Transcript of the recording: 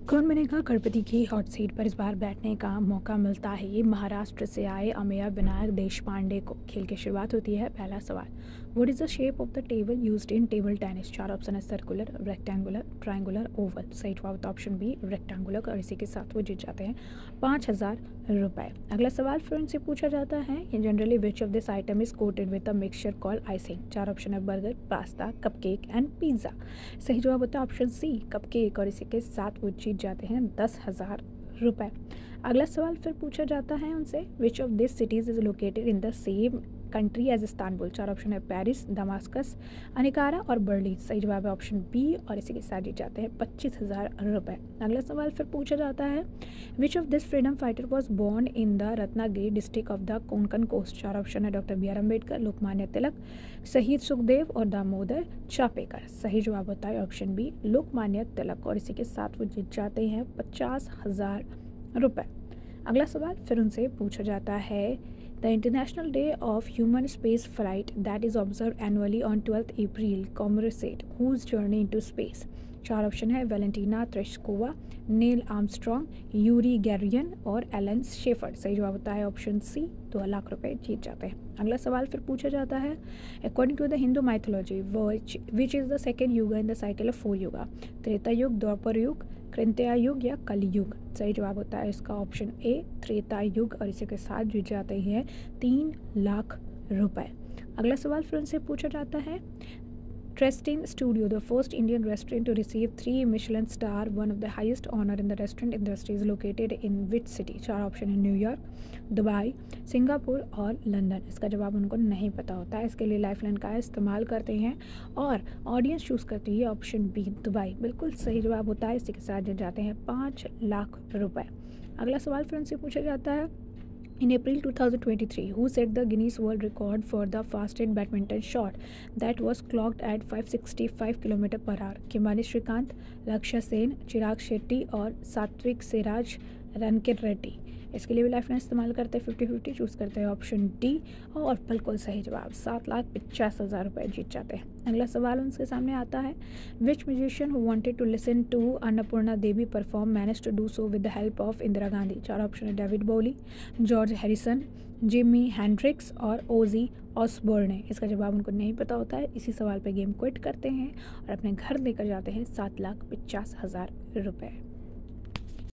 कौन बनेगा करोड़पति की हॉट सीट पर इस बार बैठने का मौका मिलता है ये महाराष्ट्र से आए अमेय विनायक देशपांडे को। खेल की शुरुआत होती है। पहला सवाल, what is the shape of the table used in table tennis. चार ऑप्शन है, सर्कुलर, रेक्टेंगुलर, ट्रायंगुलर, ओवल। सही जवाब ऑप्शन बी, रेक्टेंगुलर। और इसी के साथ वो जीत जाते हैं 5,000 रुपए। अगला सवाल फिर उनसे पूछा जाता है, इन generally which of this item is coated with a mixture called icing. चार ऑप्शन है, burger, pasta, cupcake and pizza. सही जवाब होता है ऑप्शन सी, कपकेक। और इसी के साथ वो जीत जाते हैं 10,000 रुपए। अगला सवाल फिर पूछा जाता है उनसे, which of this cities is located in the same country as Istanbul. चार ऑप्शन है, पेरिस, दमास्कस, अनिकारा और बर्लिन। सही जवाब है ऑप्शन बी। और इसी के साथ जीत जाते हैं 25,000 रुपए। अगला सवाल फिर पूछा जाता है, which of this freedom fighter was born in the Ratnagiri district of the Konkan coast. चार ऑप्शन है, doctor B R Ambedkar, Lokmanya Tilak, शहीद सुखदेव और दामोदर चापेकर। सही जवाब होता है ऑप्शन बी, लोकमान्य तिलक। और इसी के साथ वो जीत जाते हैं 50,000 रुपए। अगला सवाल फिर उनसे पूछा जाता है, the international day of human space flight that is observe annually on 12 April commemorate whose journey into space. चार ऑप्शन है, Valentina Tereshkova, Neil Armstrong, Yuri Gagarin और एलन शेफर्ड। सही जवाब होता है ऑप्शन सी, 2 लाख रुपए जीत जाते हैं। अगला सवाल फिर पूछा जाता है, according to the Hindu mythology which is the second yug in the cycle of 4 yuga. Treta Yug, Dwapar युग, कृत्या युग या कलयुग। सही जवाब होता है इसका ऑप्शन ए, त्रेता युग। और इसी के साथ जीत जाते हैं 3 लाख रुपए। अगला सवाल फिर उनसे पूछा जाता है, Trestin Studio, the first Indian restaurant to receive 3 Michelin star, one of the highest honor in the restaurant industry, is located in which city? चार ऑप्शन है, न्यूयॉर्क, दुबई, सिंगापुर और लंदन। इसका जवाब उनको नहीं पता होता है, इसके लिए लाइफलाइन का इस्तेमाल करते हैं और ऑडियंस चूज करती है ऑप्शन बी, दुबई। बिल्कुल सही जवाब होता है। इसी के साथ जीत जाते हैं 5 लाख रुपए। अगला सवाल फिर उनसे पूछा जाता है, in April 2023, who set the Guinness World Record for the fastest badminton shot that was clocked at 565 km/h? किम्बानी Shrikant, लक्ष्य सेन, चिराग शेट्टी और सात्विक सिराज रनकीरेड्डी। इसके लिए भी लाइफलाइन इस्तेमाल करते हैं, 50-50 चूज़ करते हैं ऑप्शन डी। और बिल्कुल सही जवाब, 7,50,000 रुपये जीत जाते हैं। अगला सवाल उनके सामने आता है, which musician who wanted to listen to Annapurna Devi perform manage to do so with the help of Indira Gandhi. चार ऑप्शन है, डेविड बोली, जॉर्ज हैरिसन, जिमी हैंड्रिक्स और ओजी ऑसबोर्ने। इसका जवाब उनको नहीं पता होता है। इसी सवाल पे गेम क्विट करते हैं और अपने घर लेकर जाते हैं 7,50,000 रुपये।